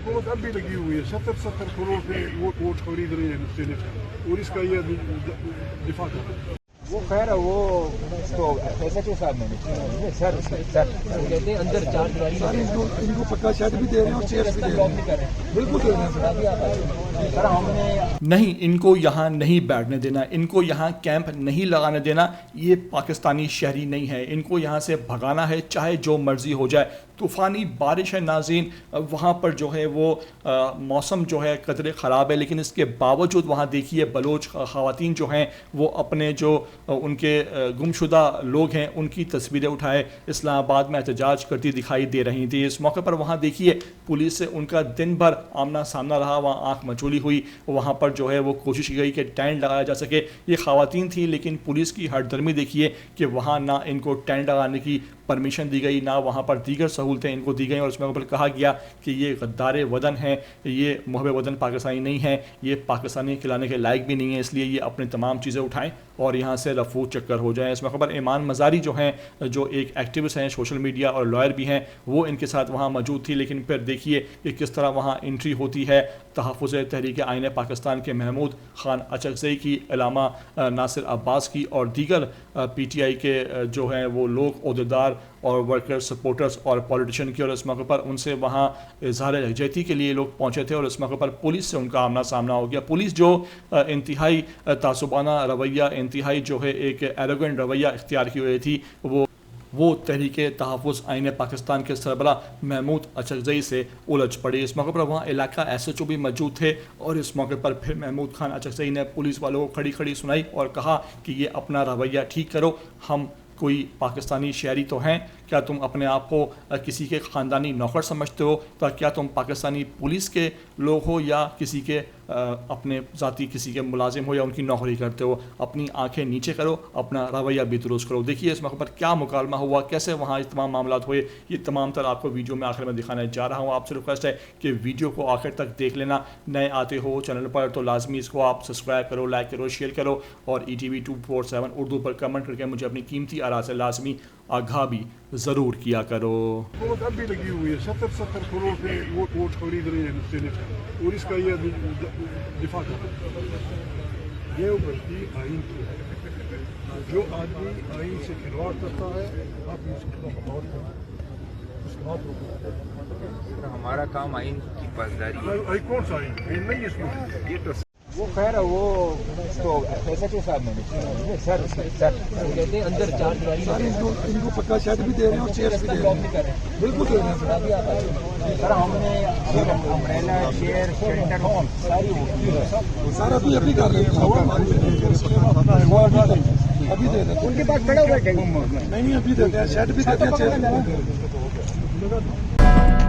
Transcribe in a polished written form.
हुकूमत अब भी लगी हुई है, 70 करोड़ के वोट खरीद रही है सेनेट और इसका ये दिफा कर रहा है। वो खैर वो तो SHO साहब ने सर कहते हैं अंदर 4 दिवारी इनको पक्का शेड भी दे रहे हैं और चेयर भी दे रहे हैं, बिल्कुल दे रहे हैं सर। हमने नहीं, इनको यहाँ नहीं बैठने देना, इनको यहाँ कैंप नहीं लगाने देना। ये पाकिस्तानी शहरी नहीं है, इनको यहाँ से भगाना है चाहे जो मर्जी हो जाए। तूफ़ानी बारिश है नाज़रीन, वहाँ पर जो है वो मौसम जो है कदरे ख़राब है, लेकिन इसके बावजूद वहाँ देखिए बलोच ख़वातीन जो हैं वो अपने जो उनके गुमशुदा लोग हैं उनकी तस्वीरें उठाए इस्लामाबाद में एहतजाज करती दिखाई दे रही थी। इस मौके पर वहाँ देखिए पुलिस से उनका दिन भर आमना सामना रहा, वहाँ आँख मचोली हुई। वहाँ पर जो है वो कोशिश की गई कि टेंट लगाया जा सके। ये ख़वातीन थी, लेकिन पुलिस की हठधर्मी देखिए कि वहाँ ना इनको टेंट लगाने की परमिशन दी गई, ना वहाँ पर दीगर सहूलतें इनको दी गई। और उसमें ऊपर कहा गया कि ये गद्दार वतन है, ये मुहब वतन पाकिस्तानी नहीं है, ये पाकिस्तानी खिलाने के लायक भी नहीं है, इसलिए ये अपनी तमाम चीज़ें उठाएं और यहाँ से रफू चक्कर हो जाएं। इस मौके पर ईमान मज़ारी जो हैं, जो एक एक्टिविस्ट हैं, सोशल मीडिया और लॉयर भी हैं, वो इनके साथ वहाँ मौजूद थी। लेकिन फिर देखिए कि किस तरह वहाँ एंट्री होती है तहफ़्फ़ुज़ तहरीक आइन पाकिस्तान के महमूद खान अचकज़ई की, इलामा नासिर अब्बास की और दीगर PTI के जो हैं वो लोग, ओहदेदार और वर्कर्स, सपोर्टर्स और पॉलिटिशियन की। और इस मौके पर उनसे वहाँ इज़हार यकजहती के लिए लोग पहुँचे थे और इस मौके पर पुलिस से उनका आमना सामना हो गया। पुलिस जो इंतहाई तासुबाना रवैया, इंतहाई जो है एक एरोगेंट रवैया इख्तियार की हुई थी, वो तहरीक तहफ़्फ़ुज़ आइन पाकिस्तान के सरबरा महमूद अचकज़ई से उलझ पड़ी। इस मौके पर वहाँ इलाका SHO भी मौजूद थे और इस मौके पर फिर महमूद खान अचकज़ई ने पुलिस वालों को खड़ी खड़ी सुनाई और कहा कि ये अपना रवैया ठीक करो, हम कोई पाकिस्तानी शहरी तो हैं, क्या तुम अपने आप को किसी के ख़ानदानी नौकर समझते हो? तो क्या तुम पाकिस्तानी पुलिस के लोग हो या किसी के अपने ज़ाती किसी के मुलाजिम हो या उनकी नौकरी करते हो? अपनी आंखें नीचे करो, अपना रवैया भी दुरुस्त करो। देखिए इस मौके पर क्या मुकालमा हुआ, कैसे वहाँ ये तमाम मामला हुए, ये तमाम तर आपको वीडियो में आखिर में दिखाने जा रहा हूँ। आपसे रिक्वेस्ट है कि वीडियो को आखिर तक देख लेना। नए आते हो चैनल पर तो लाजमी इसको आप सब्सक्राइब करो, लाइक करो, शेयर करो और ETV 247 उर्दू पर कमेंट करके मुझे अपनी कीमती आरा से लाजमी आगाह भी ज़रूर किया करो। हुकूमत अब भी लगी हुई है, 70 करोड़ के वोट खरीद रही है सेनेट और इसका ये दिफा कर रहा है। ये गलती आइन की है, जो आदमी आइन से खिलवाड़ करता है आप उसको गौर करें, उसका हाथ रोको। हमारा काम आइन की पासदारी है। कौन सा आइन नहीं इसमें ये वो खैर वो तो SHO साहब ने सर कहते हैं अंदर 4 दिवारी इनको पक्का शेड भी दे रहे हैं और चेयर भी दे रहे हैं, बिल्कुल दे रहे हैं सर। हमने अम्ब्रेला, चेयर, शेल्टर सारा कुछ अभी कर रहे हैं, अभी दे रहे हैं। उनके पास खड़ा हुआ नहीं अभी देते हैं, शेड भी देते हैं, चेयर भी देते हैं।